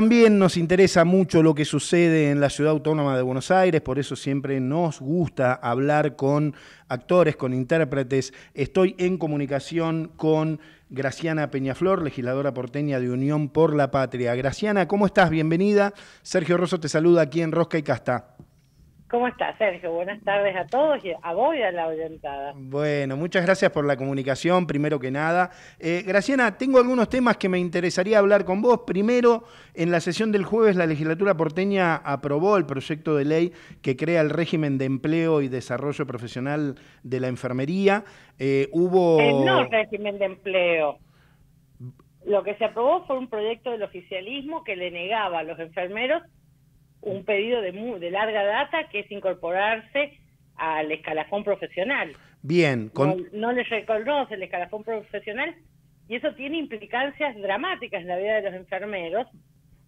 También nos interesa mucho lo que sucede en la Ciudad Autónoma de Buenos Aires, por eso siempre nos gusta hablar con actores, con intérpretes. Estoy en comunicación con Graciana Peñaflor, legisladora porteña de Unión por la Patria. Graciana, ¿cómo estás? Bienvenida. Sergio Rosso te saluda aquí en Rosca y Casta. ¿Cómo estás, Sergio? Buenas tardes a todos y a vos y a la oyentada. Bueno, muchas gracias por la comunicación, primero que nada. Graciana, tengo algunos temas que me interesaría hablar con vos. Primero, en la sesión del jueves, la legislatura porteña aprobó el proyecto de ley que crea el régimen de empleo y desarrollo profesional de la enfermería. El no régimen de empleo. Lo que se aprobó fue un proyecto del oficialismo que le negaba a los enfermeros un pedido de larga data, que es incorporarse al escalafón profesional. Bien. No les reconoce el escalafón profesional, y eso tiene implicancias dramáticas en la vida de los enfermeros,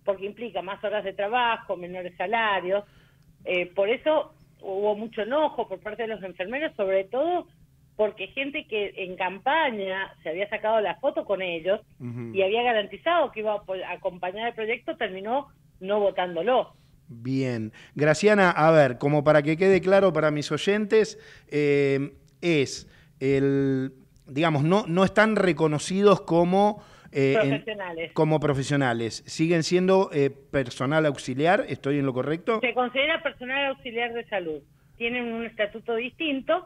porque implica más horas de trabajo, menores salarios. Por eso hubo mucho enojo por parte de los enfermeros, sobre todo porque gente que en campaña se había sacado la foto con ellos y había garantizado que iba a acompañar el proyecto, terminó no votándolo. Bien. Graciana, a ver, como para que quede claro para mis oyentes, digamos, no están reconocidos como Profesionales. como profesionales. ¿Siguen siendo personal auxiliar? ¿Estoy en lo correcto? Se considera personal auxiliar de salud. Tienen un estatuto distinto,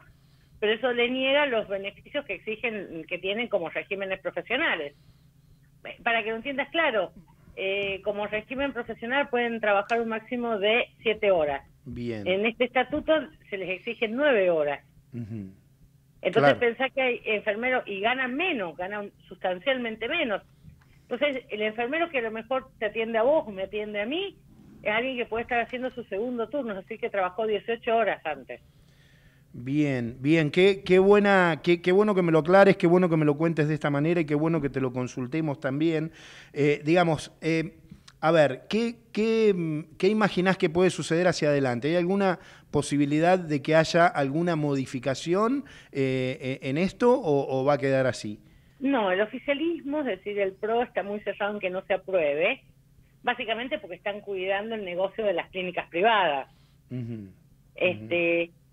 pero eso le niega los beneficios que exigen, que tienen como regímenes profesionales. Para que lo entiendas claro, como régimen profesional pueden trabajar un máximo de 7 horas. Bien. En este estatuto se les exigen 9 horas. Entonces Claro. pensá que hay enfermeros y ganan menos, ganan sustancialmente menos. Entonces el enfermero que a lo mejor te atiende a vos, me atiende a mí, es alguien que puede estar haciendo su segundo turno, así que trabajó 18 horas antes. Bien, bien, qué bueno que me lo aclares, qué bueno que me lo cuentes de esta manera y qué bueno que te lo consultemos también. A ver, ¿qué imaginás que puede suceder hacia adelante? ¿Hay alguna posibilidad de que haya alguna modificación en esto o va a quedar así? No, el oficialismo, es decir, el PRO está muy cerrado en que no se apruebe, básicamente porque están cuidando el negocio de las clínicas privadas.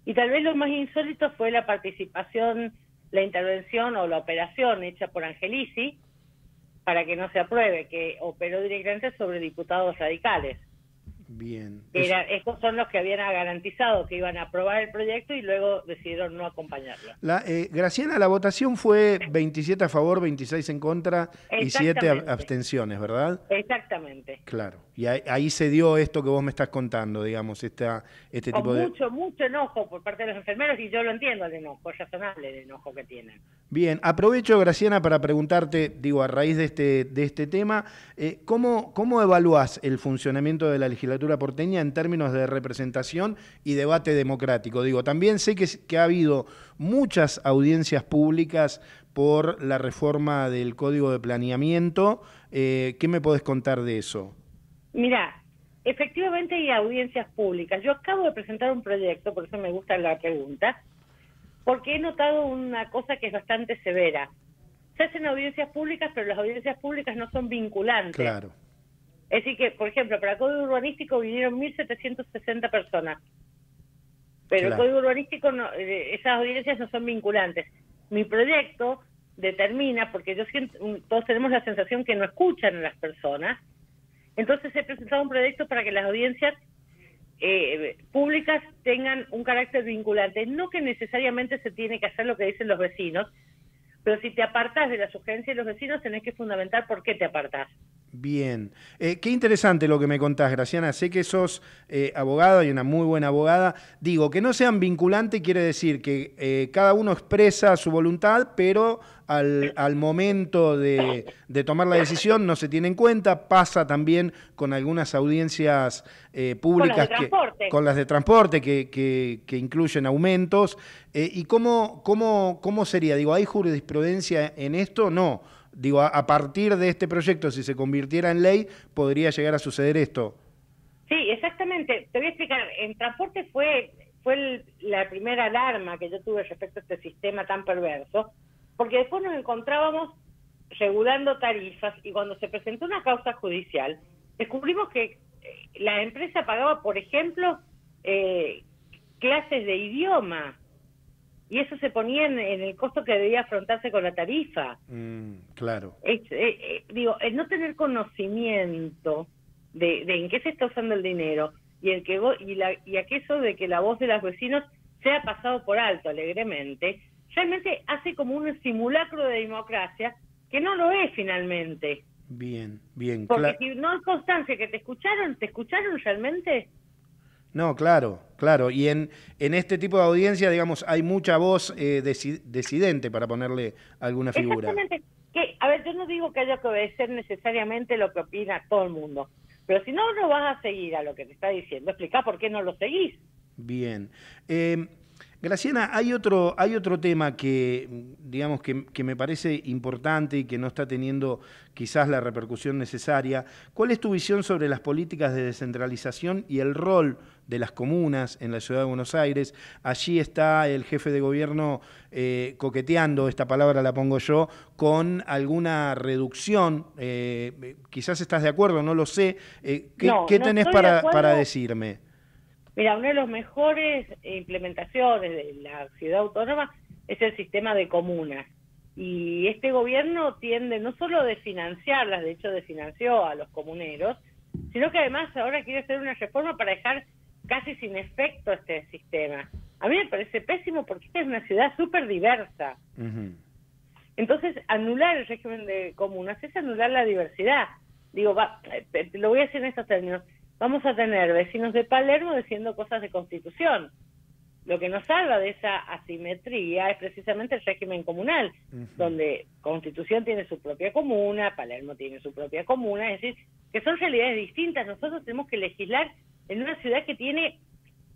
Y tal vez lo más insólito fue la participación, la intervención o la operación hecha por Angelici para que no se apruebe, que operó directamente sobre diputados radicales. Bien. Estos son los que habían garantizado que iban a aprobar el proyecto y luego decidieron no acompañarlo. Graciana, la votación fue 27 a favor, 26 en contra y 7 abstenciones, ¿verdad? Exactamente. Claro. Y ahí se dio esto que vos me estás contando, digamos, este tipo de... Mucho enojo por parte de los enfermeros, y yo lo entiendo, el enojo, es razonable el enojo que tienen. Bien, aprovecho, Graciana, para preguntarte, digo, a raíz de este tema, ¿cómo evaluás el funcionamiento de la legislatura porteña en términos de representación y debate democrático? Digo, también sé que ha habido muchas audiencias públicas por la reforma del Código de Planeamiento. ¿Qué me podés contar de eso? Mira, efectivamente hay audiencias públicas. Yo acabo de presentar un proyecto, por eso me gusta la pregunta, porque he notado una cosa que es bastante severa. Se hacen audiencias públicas, pero las audiencias públicas no son vinculantes. Claro. Es decir que, por ejemplo, para el Código Urbanístico vinieron 1.760 personas, pero el Código Urbanístico, esas audiencias no son vinculantes. Mi proyecto determina, porque yo siento, todos tenemos la sensación que no escuchan a las personas, entonces he presentado un proyecto para que las audiencias públicas tengan un carácter vinculante. No que necesariamente se tiene que hacer lo que dicen los vecinos, pero si te apartás de la sugerencia de los vecinos, tenés que fundamentar por qué te apartás. Bien. Qué interesante lo que me contás, Graciana. Sé que sos abogada y una muy buena abogada. Digo, que no sean vinculantes quiere decir que cada uno expresa su voluntad, pero al momento de tomar la decisión no se tiene en cuenta. Pasa también con algunas audiencias públicas, con las de transporte que incluyen aumentos. ¿Y cómo sería? Digo, ¿hay jurisprudencia en esto? No. Digo, a partir de este proyecto, si se convirtiera en ley, podría llegar a suceder esto. Sí, exactamente. Te voy a explicar. En transporte fue la primera alarma que yo tuve respecto a este sistema tan perverso, porque después nos encontrábamos regulando tarifas, y cuando se presentó una causa judicial, descubrimos que la empresa pagaba, por ejemplo, clases de idioma, y eso se ponía en el costo que debía afrontarse con la tarifa. Claro. Digo, el no tener conocimiento de en qué se está usando el dinero y aquello de que la voz de los vecinos sea pasado por alto alegremente, realmente hace como un simulacro de democracia que no lo es finalmente. Bien, bien. Porque si no hay constancia que ¿te escucharon realmente? No, claro, claro. Y en este tipo de audiencia, digamos, hay mucha voz disidente, para ponerle alguna figura. Exactamente. A ver, yo no digo que haya que obedecer necesariamente lo que opina todo el mundo, pero si no lo vas a seguir a lo que te está diciendo, explica por qué no lo seguís. Bien. Graciana, hay otro tema que, digamos, que me parece importante y que no está teniendo quizás la repercusión necesaria. ¿Cuál es tu visión sobre las políticas de descentralización y el rol de las comunas en la ciudad de Buenos Aires? Allí está el jefe de gobierno coqueteando, esta palabra la pongo yo, con alguna reducción. Quizás estás de acuerdo, no lo sé. ¿Qué tenés para decirme? Mira, una de las mejores implementaciones de la ciudad autónoma es el sistema de comunas. Y este gobierno tiende no solo de financiarlas, de hecho desfinanció a los comuneros, sino que además ahora quiere hacer una reforma para dejar casi sin efecto este sistema. A mí me parece pésimo porque esta es una ciudad súper diversa. Entonces, anular el régimen de comunas es anular la diversidad. Digo, lo voy a decir en estos términos. Vamos a tener vecinos de Palermo diciendo cosas de Constitución. Lo que nos salva de esa asimetría es precisamente el régimen comunal, donde Constitución tiene su propia comuna, Palermo tiene su propia comuna, es decir, que son realidades distintas. Nosotros tenemos que legislar en una ciudad que tiene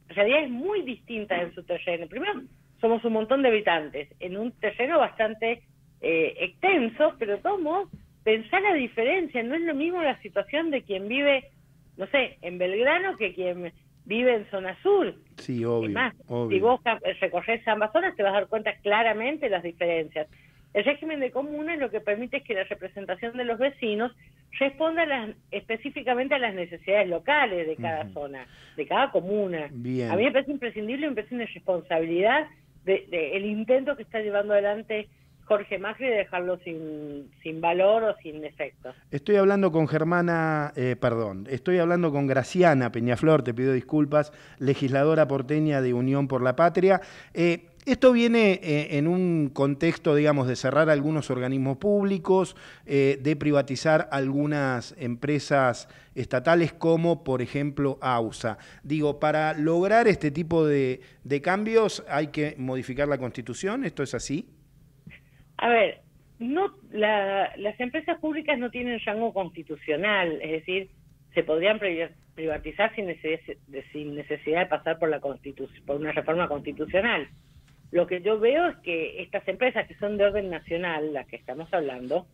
realidades muy distintas en su terreno. Primero, somos un montón de habitantes, en un terreno bastante extenso, pero de todos modos, pensar la diferencia. No es lo mismo la situación de quien vive, no sé, en Belgrano que quien vive en zona sur. Sí, obvio. Es más, obvio. si vos recorres ambas zonas te vas a dar cuenta claramente las diferencias. El régimen de comunas lo que permite es que la representación de los vecinos responda específicamente a las necesidades locales de cada zona, de cada comuna. Bien. A mí me parece imprescindible, me parece una responsabilidad el intento que está llevando adelante Jorge Macri de dejarlo sin valor o sin efecto. Estoy hablando con estoy hablando con Graciana Peñaflor, te pido disculpas, legisladora porteña de Unión por la Patria. Esto viene en un contexto, digamos, de cerrar algunos organismos públicos, de privatizar algunas empresas estatales como, por ejemplo, AUSA. Digo, para lograr este tipo de cambios hay que modificar la Constitución, ¿esto es así? A ver, las empresas públicas no tienen rango constitucional, es decir, se podrían privatizar sin necesidad de pasar por una reforma constitucional. Lo que yo veo es que estas empresas que son de orden nacional, las que estamos hablando,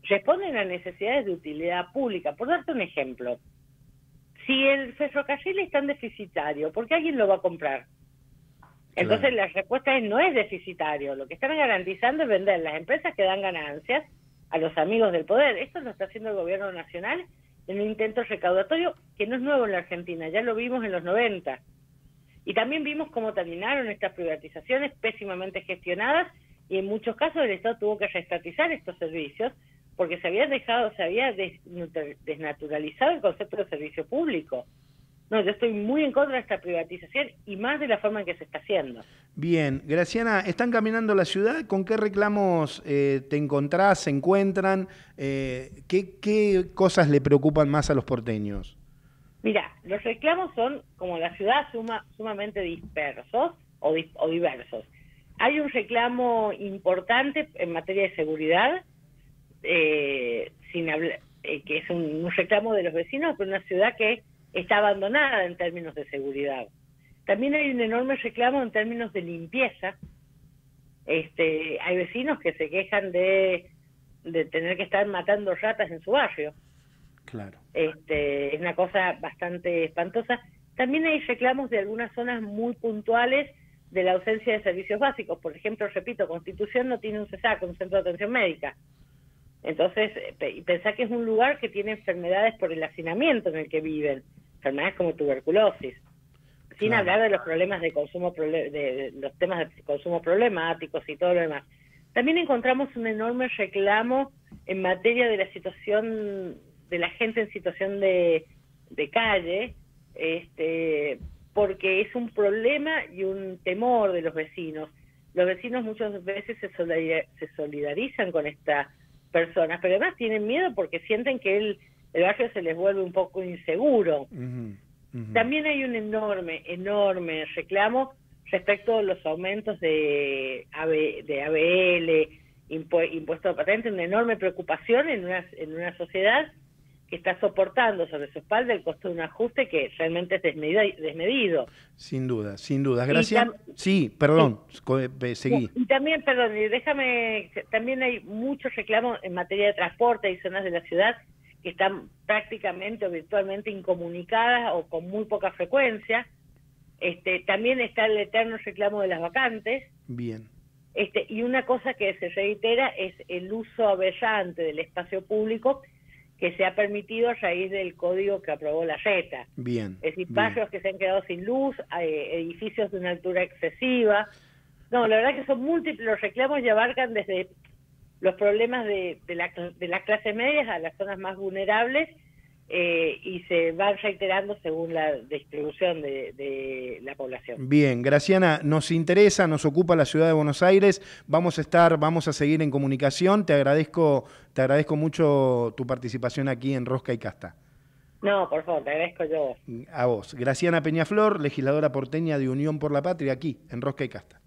responden a necesidades de utilidad pública. Por darte un ejemplo, si el ferrocarril es tan deficitario, ¿por qué alguien lo va a comprar? Entonces claro, la respuesta no es deficitario. Lo que están garantizando es vender las empresas que dan ganancias a los amigos del poder. Esto lo está haciendo el gobierno nacional en un intento recaudatorio que no es nuevo en la Argentina, ya lo vimos en los 90. Y también vimos cómo terminaron estas privatizaciones pésimamente gestionadas y en muchos casos el Estado tuvo que reestatizar estos servicios porque se había desnaturalizado el concepto de servicio público. No, yo estoy muy en contra de esta privatización y más de la forma en que se está haciendo. Bien, Graciana, ¿están caminando la ciudad? ¿Con qué reclamos te encontrás, se encuentran? ¿Qué cosas le preocupan más a los porteños? Mira, los reclamos son, como la ciudad, sumamente dispersos o diversos. Hay un reclamo importante en materia de seguridad, que es un reclamo de los vecinos de una ciudad que está abandonada en términos de seguridad. También hay un enorme reclamo en términos de limpieza. Hay vecinos que se quejan de tener que estar matando ratas en su barrio. Claro. Es una cosa bastante espantosa. También hay reclamos de algunas zonas muy puntuales de la ausencia de servicios básicos. Por ejemplo, repito, Constitución no tiene un CESAC, un centro de atención médica. Entonces, y pensá que es un lugar que tiene enfermedades por el hacinamiento en el que viven, enfermedades como tuberculosis, sin Claro. hablar de los problemas de consumo, de los temas de consumo problemáticos y todo lo demás. También encontramos un enorme reclamo en materia de la situación de la gente en situación de calle, porque es un problema y un temor de los vecinos. Los vecinos muchas veces se solidarizan con estas personas, pero además tienen miedo porque sienten que el barrio se les vuelve un poco inseguro. Ujú, ujú. También hay un enorme reclamo respecto a los aumentos de ABL, impuesto de patente, una enorme preocupación en una sociedad que está soportando sobre su espalda el costo de un ajuste que realmente es desmedido. Sin duda, sin duda. Y Graciana, sí, perdón, seguí. y también, perdón, y también hay muchos reclamos en materia de transporte y zonas de la ciudad que están prácticamente o virtualmente incomunicadas o con muy poca frecuencia. También está el eterno reclamo de las vacantes. Bien. Y una cosa que se reitera es el uso aberrante del espacio público que se ha permitido a raíz del código que aprobó la Reta. Bien. Es decir, Bien. barrios que se han quedado sin luz, edificios de una altura excesiva. No, la verdad que son múltiples los reclamos y abarcan desde los problemas de las clases medias a las zonas más vulnerables, y se van reiterando según la distribución de la población. Bien, Graciana, nos interesa, nos ocupa la ciudad de Buenos Aires, vamos a seguir en comunicación, te agradezco mucho tu participación aquí en Rosca y Casta. No, por favor, te agradezco yo. A vos. Graciana Peñaflor, legisladora porteña de Unión por la Patria, aquí en Rosca y Casta.